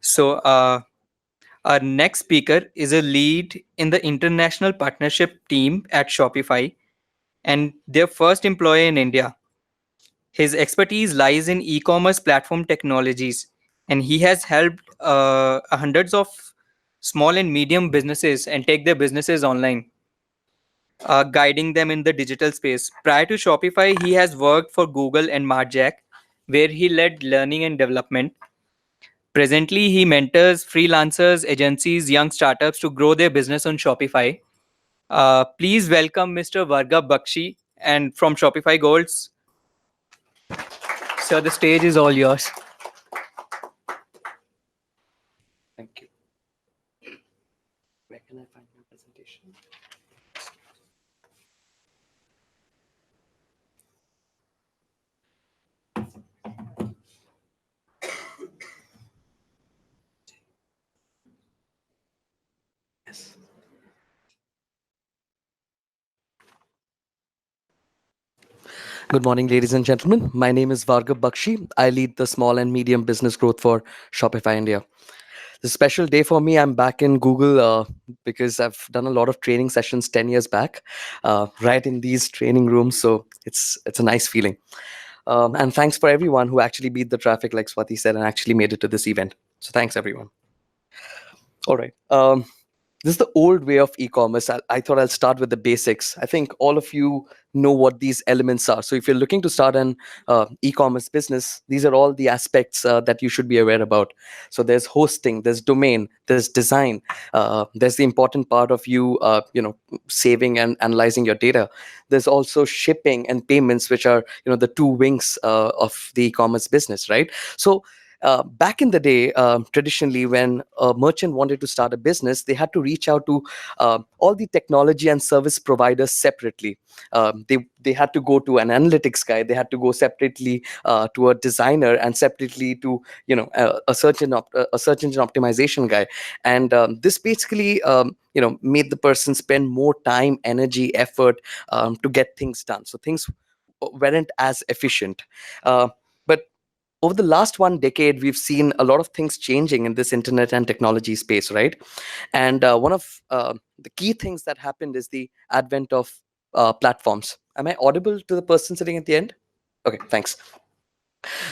So, our next speaker is a lead in the international partnership team at Shopify and their first employee in India. His expertise lies in e commerce platform technologies, and he has helped hundreds of small and medium businesses and take their businesses online, guiding them in the digital space. Prior to Shopify, he has worked for Google and Marjack, where he led learning and development. Presently, he mentors freelancers, agencies, young startups to grow their business on Shopify. Please welcome Mr. Varga Bakshi and from Shopify Golds. Sir, the stage is all yours. Thank you. Where can I find my presentation? Yes. Good morning, ladies and gentlemen. My name is Varga Bakshi. I lead the small and medium business growth for Shopify India. It's a special day for me. I'm back in Google because I've done a lot of training sessions 10 years back, right in these training rooms. So it's a nice feeling. And thanks for everyone who actually beat the traffic, like Swati said, and actually made it to this event. So thanks, everyone. All right. This is the old way of e-commerce. I thought I'll start with the basics. I think all of you know what these elements are. So if you're looking to start an e-commerce business, these are all the aspects that you should be aware about. So there's hosting, there's domain, there's design, there's the important part of you, saving and analyzing your data. There's also shipping and payments, which are the two wings of the e-commerce business, right? So back in the day, traditionally, when a merchant wanted to start a business, they had to reach out to all the technology and service providers separately. They had to go to an analytics guy. They had to go separately to a designer, and separately to a search engine optimization guy. And this basically made the person spend more time, energy, effort to get things done. So things weren't as efficient. But over the last 1 decade, we've seen a lot of things changing in this internet and technology space, right? And one of the key things that happened is the advent of platforms. Am I audible to the person sitting at the end? Okay, thanks.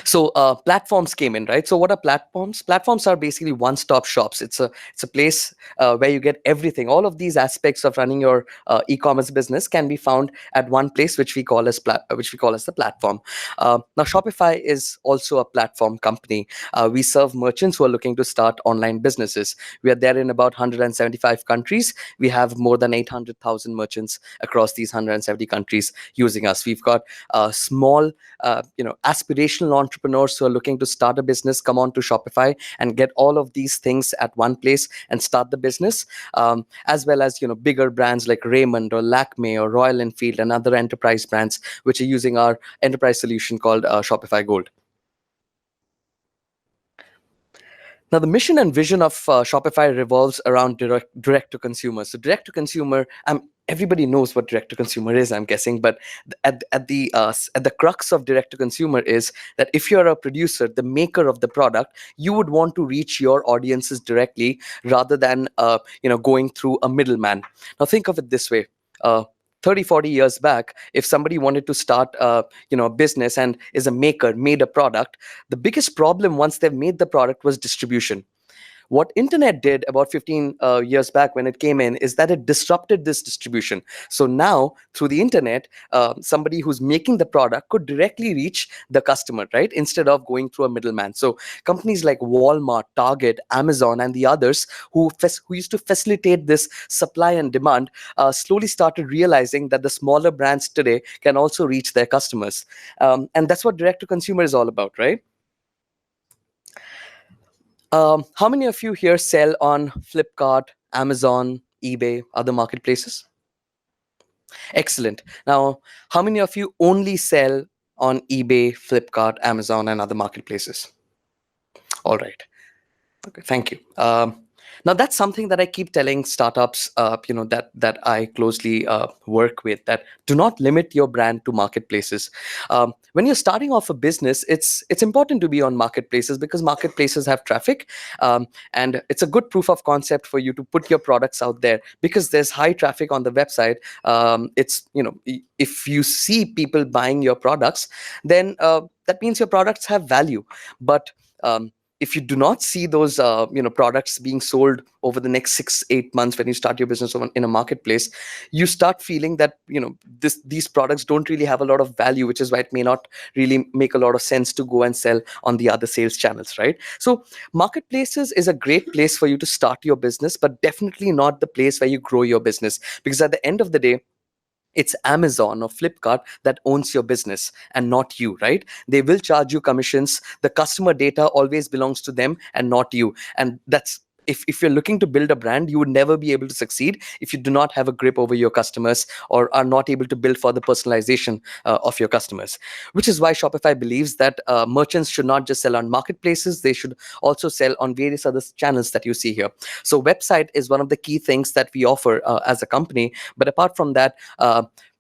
So platforms came in, right? So what are platforms? Platforms are basically one-stop shops. It's a place where you get everything. All of these aspects of running your e-commerce business can be found at one place, which we call as the platform. Now Shopify is also a platform company. We serve merchants who are looking to start online businesses. We are there in about 175 countries. We have more than 800,000 merchants across these 170 countries using us. We've got small aspirational entrepreneurs who are looking to start a business come on to Shopify and get all of these things at one place and start the business, as well as bigger brands like Raymond or Lakme or Royal Enfield and other enterprise brands which are using our enterprise solution called Shopify Gold. Now, the mission and vision of Shopify revolves around direct to consumer. So direct to consumer, everybody knows what direct to consumer is, I'm guessing, but at the crux of direct to consumer is that if you're a producer, the maker of the product, you would want to reach your audiences directly rather than going through a middleman. Now, think of it this way. 30, 40 years back, if somebody wanted to start a business and is a maker, made a product, the biggest problem once they've made the product was distribution. What internet did about 15 years back when it came in is that it disrupted this distribution. So now through the internet, somebody who's making the product could directly reach the customer, right? Instead of going through a middleman. So companies like Walmart, Target, Amazon, and the others who used to facilitate this supply and demand slowly started realizing that the smaller brands today can also reach their customers. And that's what direct to consumer is all about, right? How many of you here sell on Flipkart, Amazon, eBay, other marketplaces? Excellent. Now, how many of you only sell on eBay, Flipkart, Amazon, and other marketplaces? All right. Okay, thank you. Now that's something that I keep telling startups, that I closely work with. That do not limit your brand to marketplaces. When you're starting off a business, it's important to be on marketplaces because marketplaces have traffic, and it's a good proof of concept for you to put your products out there because there's high traffic on the website. If you see people buying your products, then that means your products have value. But if you do not see those products being sold over the next 6 8 months when you start your business in a marketplace, you start feeling that these products don't really have a lot of value, which is why it may not really make a lot of sense to go and sell on the other sales channels, right? So marketplaces is a great place for you to start your business, but definitely not the place where you grow your business, because at the end of the day, it's Amazon or Flipkart that owns your business and not you, right? They will charge you commissions. The customer data always belongs to them and not you. And that's, if you're looking to build a brand, you would never be able to succeed if you do not have a grip over your customers or are not able to build further personalization of your customers. Which is why Shopify believes that merchants should not just sell on marketplaces, they should also sell on various other channels that you see here. So website is one of the key things that we offer as a company. But apart from that,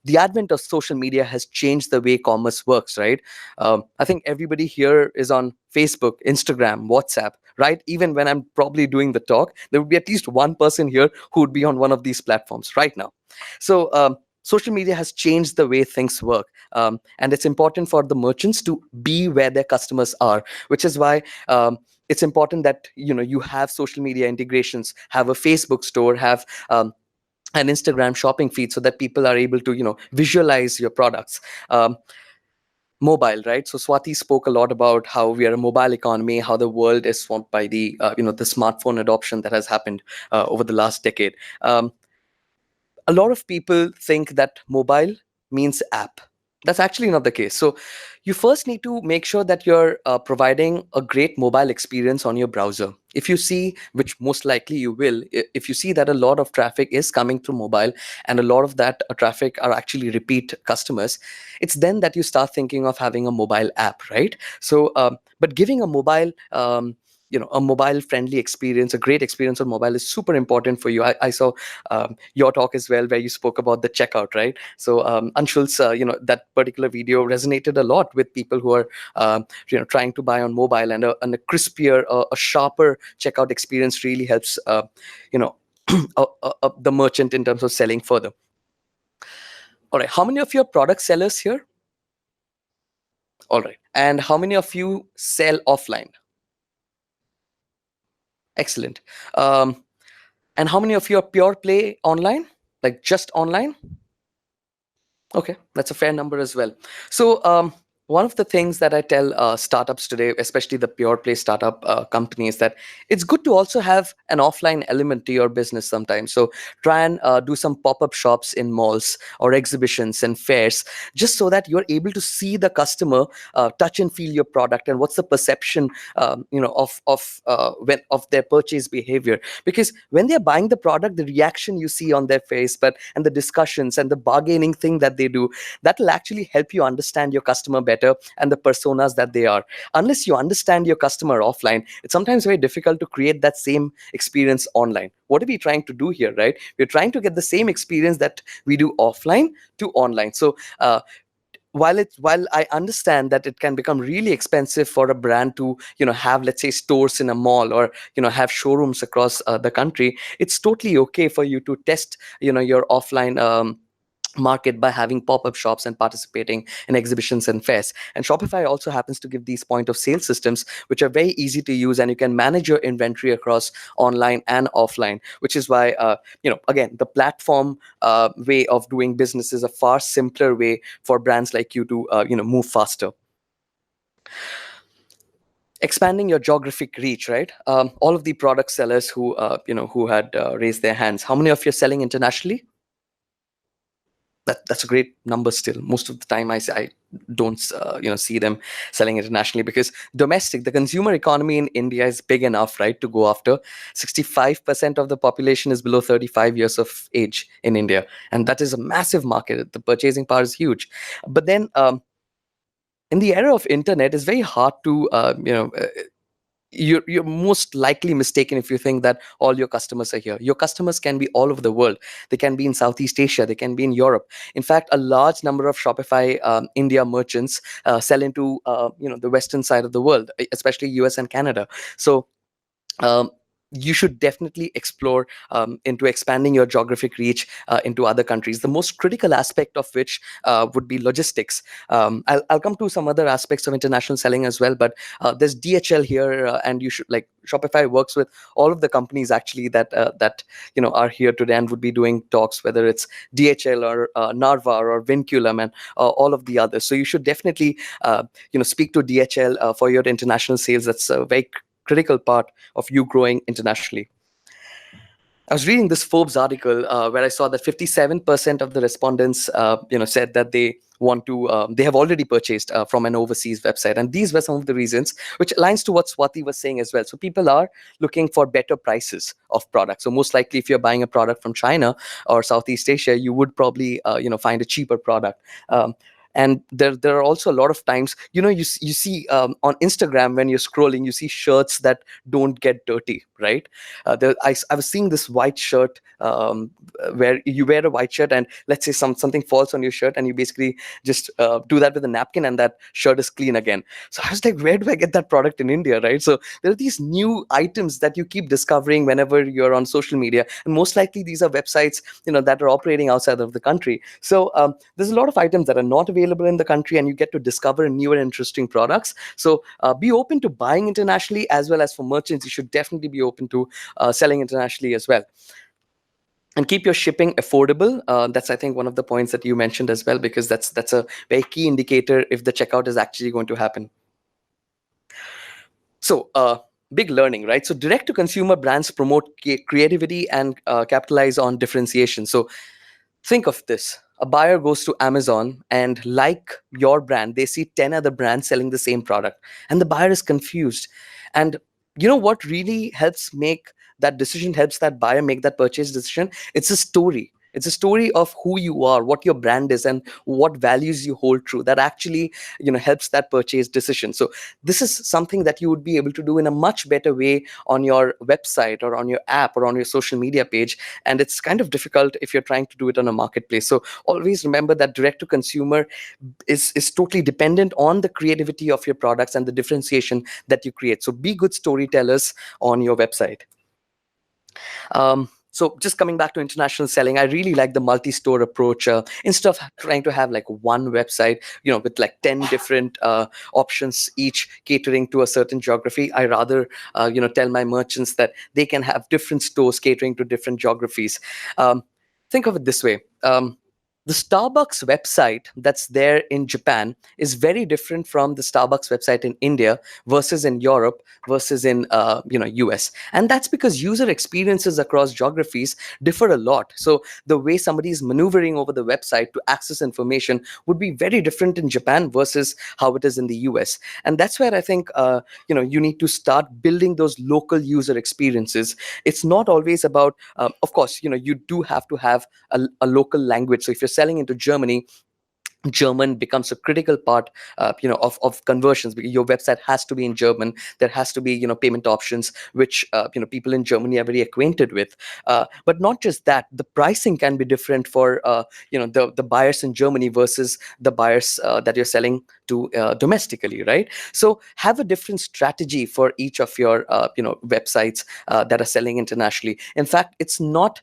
the advent of social media has changed the way commerce works, right? I think everybody here is on Facebook, Instagram, WhatsApp, right? Even when I'm probably doing the talk, there would be at least one person here who would be on one of these platforms right now. So, social media has changed the way things work. And it's important for the merchants to be where their customers are, which is why it's important that you have social media integrations, have a Facebook store, have an Instagram shopping feed, so that people are able to visualize your products. Mobile, right? So Swati spoke a lot about how we are a mobile economy, how the world is swamped by the smartphone adoption that has happened over the last decade. A lot of people think that mobile means app. That's actually not the case. So you first need to make sure that you're providing a great mobile experience on your browser. If you see, which most likely you will, if you see that a lot of traffic is coming through mobile and a lot of that traffic are actually repeat customers, it's then that you start thinking of having a mobile app, right? So but giving a mobile friendly experience, a great experience on mobile is super important for you. I saw your talk as well, where you spoke about the checkout, right? So Anshul's that particular video resonated a lot with people who are trying to buy on mobile, and a crispier, a sharper checkout experience really helps you know the merchant in terms of selling further. All right, how many of your product sellers here? All right, and how many of you sell offline? Excellent. um, and how many of you are pure play online, like just online? Okay, that's a fair number as well. So, one of the things that I tell startups today, especially the pure play startup companies, that it's good to also have an offline element to your business sometimes. So, try and do some pop up shops in malls or exhibitions and fairs, just so that you're able to see the customer, touch and feel your product, and what's the perception, of their purchase behavior. Because when they're buying the product, the reaction you see on their face, and the discussions and the bargaining thing that they do, that will actually help you understand your customer better and the personas that they are. Unless you understand your customer offline, it's sometimes very difficult to create that same experience online. What are we trying to do here, right? We're trying to get the same experience that we do offline to online. So while I understand that it can become really expensive for a brand to have, let's say, stores in a mall, or have showrooms across the country, it's totally okay for you to test your offline market by having pop-up shops and participating in exhibitions and fairs. And Shopify also happens to give these point of sale systems, which are very easy to use, and you can manage your inventory across online and offline, which is why again, the platform way of doing business is a far simpler way for brands like you to move faster. Expanding your geographic reach, right? All of the product sellers who had raised their hands, how many of you are selling internationally? That's a great number still. Most of the time I don't see them selling internationally, because domestic, the consumer economy in India is big enough, right, to go after. 65% of the population is below 35 years of age in India, and that is a massive market. The purchasing power is huge. But then in the era of internet, it's very hard to you're most likely mistaken if you think that all your customers are here. Your customers can be all over the world. They can be in Southeast Asia, they can be in Europe. In fact, a large number of Shopify India merchants sell into the western side of the world, especially US and Canada. So um, you should definitely explore into expanding your geographic reach into other countries. The most critical aspect of which would be logistics. I'll come to some other aspects of international selling as well, but there's DHL here, and you should like Shopify works with all of the companies actually that are here today and would be doing talks, whether it's DHL or Narva or Vinculum and all of the others. So you should definitely speak to DHL for your international sales. That's a very critical part of you growing internationally. I was reading this Forbes article where I saw that 57% of the respondents, said that they have already purchased from an overseas website, and these were some of the reasons, which aligns to what Swati was saying as well. So people are looking for better prices of products. So most likely, if you're buying a product from China or Southeast Asia, you would probably find a cheaper product. And there are also a lot of times, you see on Instagram when you're scrolling, you see shirts that don't get dirty, right? I was seeing this white shirt where you wear a white shirt and let's say something falls on your shirt and you basically just do that with a napkin and that shirt is clean again. So I was like, where do I get that product in India, right? So there are these new items that you keep discovering whenever you're on social media, and most likely these are websites that are operating outside of the country. So there's a lot of items that are not available in the country, and you get to discover newer interesting products. So be open to buying internationally, as well as for merchants you should definitely be open to selling internationally as well. And keep your shipping affordable. That's, I think, one of the points that you mentioned as well, because that's a very key indicator if the checkout is actually going to happen. So big learning, right? So direct to consumer brands promote creativity and capitalize on differentiation. So think of this. A buyer goes to Amazon and, like your brand, they see 10 other brands selling the same product, and the buyer is confused. And what really helps that buyer make that purchase decision? It's a story. It's a story of who you are, what your brand is, and what values you hold true. That actually, helps that purchase decision. So this is something that you would be able to do in a much better way on your website or on your app or on your social media page. And it's kind of difficult if you're trying to do it on a marketplace. So always remember that direct to consumer is totally dependent on the creativity of your products and the differentiation that you create. So be good storytellers on your website. So just coming back to international selling, I really like the multi-store approach. Instead of trying to have like one website, with like 10 different options, each catering to a certain geography, I rather, tell my merchants that they can have different stores catering to different geographies. Think of it this way. The Starbucks website that's there in Japan is very different from the Starbucks website in India versus in Europe versus in US, and that's because user experiences across geographies differ a lot. So the way somebody is maneuvering over the website to access information would be very different in Japan versus how it is in the US, and that's where I think you need to start building those local user experiences. It's not always about, of course, you do have to have a local language. So if you're selling into Germany, German becomes a critical part, of conversions, because your website has to be in German. There has to be, payment options which people in Germany are very acquainted with. But not just that, the pricing can be different for the buyers in Germany versus the buyers that you're selling to domestically, right? So have a different strategy for each of your websites that are selling internationally. In fact, it's not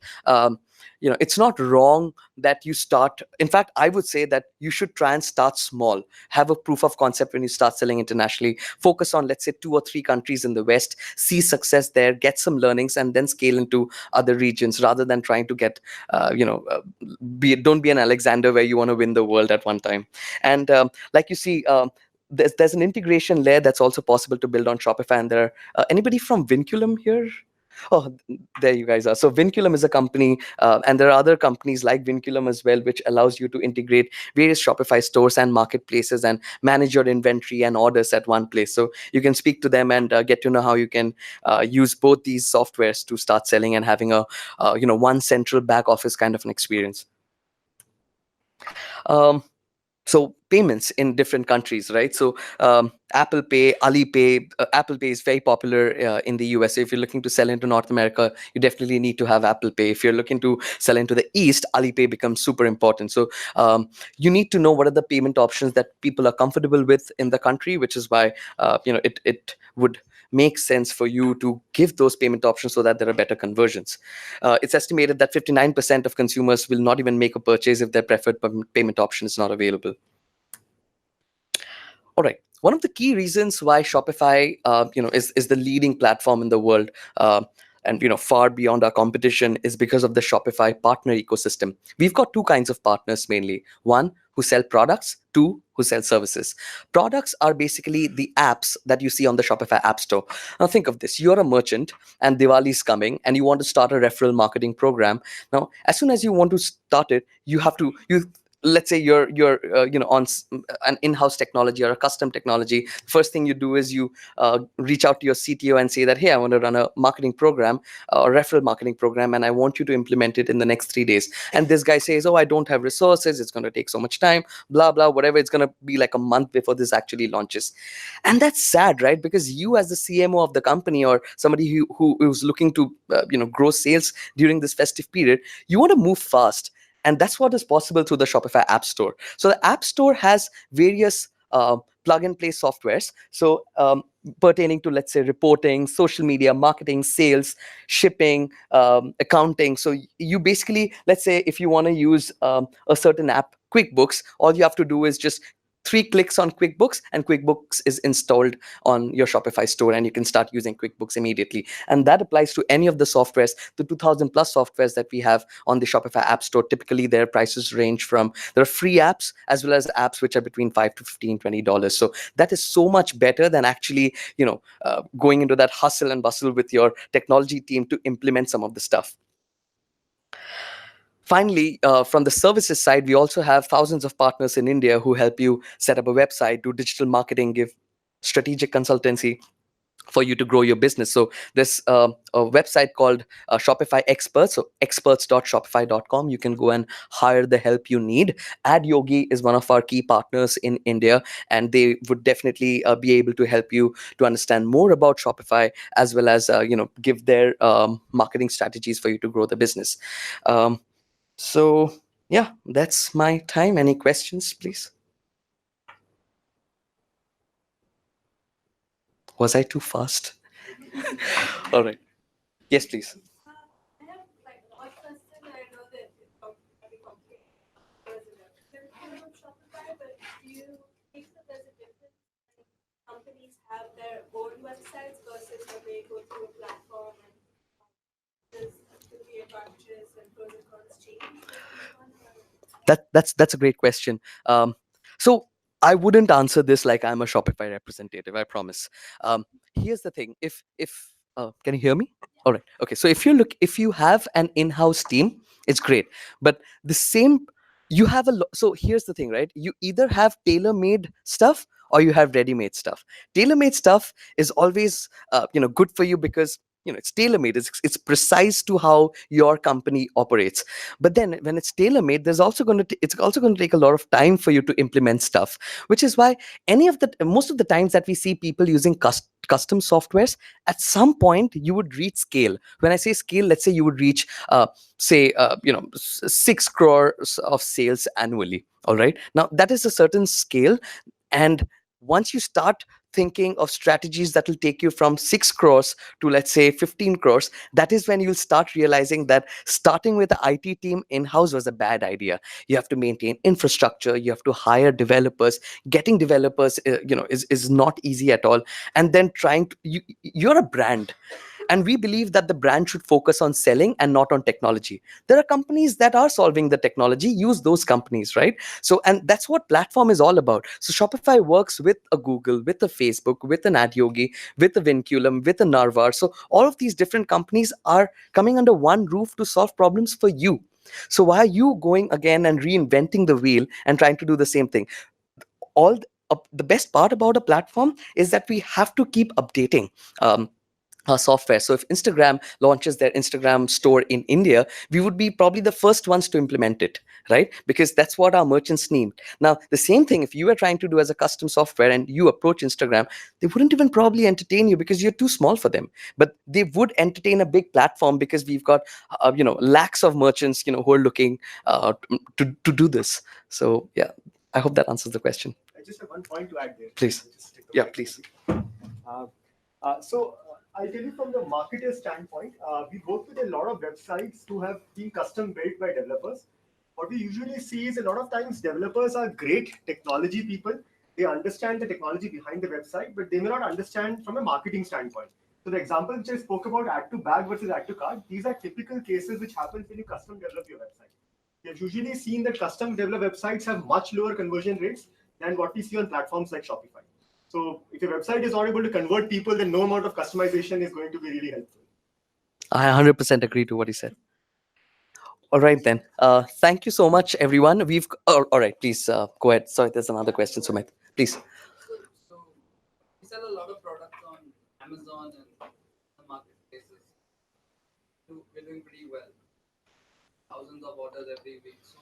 wrong that you start. In fact, I would say that you should try and start small. Have a proof of concept when you start selling internationally. Focus on, let's say, 2 or 3 countries in the West, see success there, get some learnings, and then scale into other regions, rather than trying to get don't be an Alexander where you want to win the world at one time. And like you see, there's an integration layer that's also possible to build on Shopify. And there anybody from Vinculum here? Oh, there you guys are. So Vinculum is a company, and there are other companies like Vinculum as well, which allows you to integrate various Shopify stores and marketplaces and manage your inventory and orders at one place. So you can speak to them and get to know how you can use both these softwares to start selling and having a one central back office kind of an experience. Um, So payments in different countries, right? So Apple Pay, Alipay. Apple Pay is very popular in the US. So if you're looking to sell into North America, you definitely need to have Apple Pay. If you're looking to sell into the East, Alipay becomes super important. So you need to know what are the payment options that people are comfortable with in the country, which is why it would make sense for you to give those payment options so that there are better conversions. It's estimated that 59% of consumers will not even make a purchase if their preferred payment option is not available. All right. One of the key reasons why Shopify, is the leading platform in the world, and far beyond our competition, is because of the Shopify partner ecosystem. We've got two kinds of partners mainly. One who sell products, two who sell services. Products are basically the apps that you see on the Shopify App Store. Now think of this: you're a merchant, and Diwali is coming, and you want to start a referral marketing program. Now, as soon as you want to start it, you have to you let's say you're on an in-house technology or a custom technology. First thing you do is you reach out to your CTO and say that, hey, I want to run a marketing program, or referral marketing program, and I want you to implement it in the next 3 days. And this guy says, oh, I don't have resources, it's going to take so much time, blah blah whatever. It's going to be like a month before this actually launches. And that's sad, right? Because you, as the CMO of the company, or somebody who's looking to grow sales during this festive period, you want to move fast. And that's what is possible through the Shopify App Store. So the App Store has various plug and play softwares. So pertaining to, let's say, reporting, social media, marketing, sales, shipping, accounting. So you basically, let's say, if you want to use a certain app, QuickBooks, all you have to do is just 3 clicks on QuickBooks, and QuickBooks is installed on your Shopify store, and you can start using QuickBooks immediately. And that applies to any of the softwares, the 2000 plus softwares that we have on the Shopify App Store. Typically, their prices range from, there are free apps as well as apps which are between $5 to $15, $20. So that is so much better than actually, going into that hustle and bustle with your technology team to implement some of the stuff. Finally, from the services side, we also have thousands of partners in India who help you set up a website, do digital marketing, give strategic consultancy for you to grow your business. So there's a website called Shopify Experts, so experts.shopify.com. You can go and hire the help you need. AdYogi is one of our key partners in India, and they would definitely be able to help you to understand more about Shopify, as well as give their marketing strategies for you to grow the business. So yeah, that's my time. Any questions, please? Was I too fast? All right. Yes, please. That's a great question. So I wouldn't answer this like I'm a Shopify representative, I promise. Here's the thing: if can you hear me? All right. Okay. So if you have an in-house team, it's great. But the same, you have so here's the thing, right? You either have tailor-made stuff or you have ready-made stuff. Tailor-made stuff is always good for you, because it's tailor-made. It's precise to how your company operates. But then when it's tailor-made, it's also going to take a lot of time for you to implement stuff, which is why most of the times that we see people using custom softwares, at some point you would reach scale. When I say scale, let's say you would reach say 6 crores of sales annually. All right, now that is a certain scale. And once you start thinking of strategies that will take you from 6 crores to, let's say, 15 crores, that is when you'll start realizing that starting with the IT team in-house was a bad idea. You have to maintain infrastructure, you have to hire developers. Getting developers is not easy at all. And then you're a brand, and we believe that the brand should focus on selling and not on technology. There are companies that are solving the technology, use those companies, right? So, and that's what platform is all about. So Shopify works with a Google, with a Facebook, with an AdYogi, with a Vinculum, with a Narvar. So all of these different companies are coming under one roof to solve problems for you. So why are you going again and reinventing the wheel and trying to do the same thing? The best part about a platform is that we have to keep updating. software. So if Instagram launches their Instagram store in India, we would be probably the first ones to implement it, right? Because that's what our merchants need. Now, the same thing, if you were trying to do as a custom software and you approach Instagram, they wouldn't even probably entertain you because you're too small for them. But they would entertain a big platform because we've got, lakhs of merchants, who are looking to do this. So yeah, I hope that answers the question. I just have one point to add there. Please. Just take the Yeah, mic, please. maybe. I'll tell you from the marketer standpoint, we work with a lot of websites who have been custom built by developers. What we usually see is a lot of times developers are great technology people. They understand the technology behind the website, but they may not understand from a marketing standpoint. So the example which I spoke about, add to bag versus add to cart, these are typical cases which happens when you custom develop your website. We have usually seen that custom developed websites have much lower conversion rates than what we see on platforms like Shopify. So if your website is not able to convert people, then no amount of customization is going to be really helpful. I 100% agree to what he said. All right then. Thank you so much, everyone. All right. Please go ahead. Sorry, there's another question, Sumit. Please. So we sell a lot of products on Amazon and the marketplaces. We're doing pretty well. Thousands of orders every week. So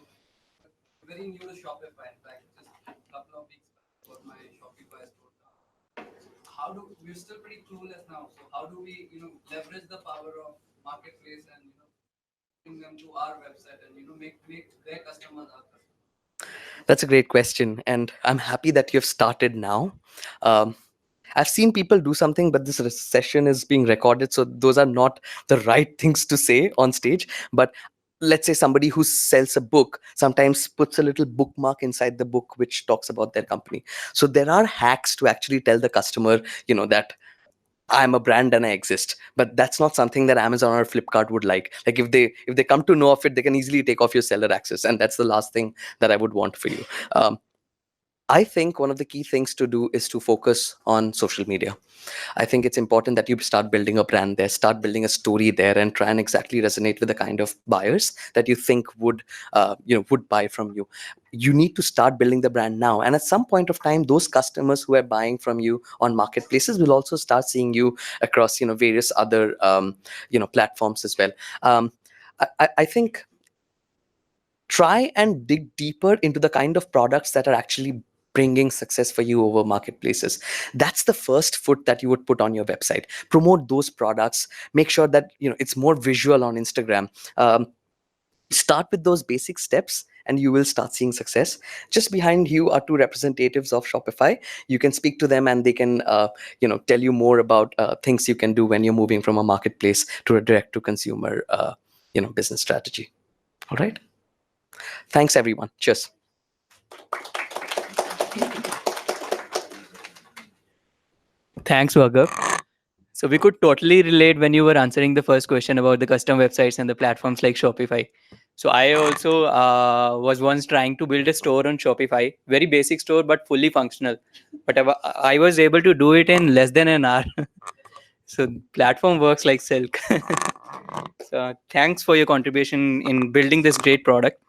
we're very new to Shopify. In fact, just a couple of weeks back got my Shopify store down. So how do we're still pretty clueless now. So how do we, leverage the power of marketplace and bring them to our website and make their customers our customers? That's a great question, and I'm happy that you've started now. Um, I've seen people do something, but this session is being recorded, so those are not the right things to say on stage. But let's say somebody who sells a book sometimes puts a little bookmark inside the book which talks about their company. So there are hacks to actually tell the customer, that I'm a brand and I exist. But that's not something that Amazon or Flipkart would like. Like if they come to know of it, they can easily take off your seller access, and that's the last thing that I would want for you. I think one of the key things to do is to focus on social media. I think it's important that you start building a brand there, start building a story there, and try and exactly resonate with the kind of buyers that you think would buy from you. You need to start building the brand now, and at some point of time, those customers who are buying from you on marketplaces will also start seeing you across various other platforms as well. I think try and dig deeper into the kind of products that are actually bringing success for you over marketplaces. That's the first foot that you would put on your website. Promote those products. Make sure that it's more visual on Instagram. Start with those basic steps and you will start seeing success. Just behind you are two representatives of Shopify. You can speak to them and they can tell you more about things you can do when you're moving from a marketplace to a direct to consumer business strategy. All right. Thanks, everyone. Cheers. Thanks, Bhargav. So we could totally relate when you were answering the first question about the custom websites and the platforms like Shopify. So I also was once trying to build a store on Shopify, very basic store but fully functional. But I was able to do it in less than an hour. So platform works like silk. So thanks for your contribution in building this great product.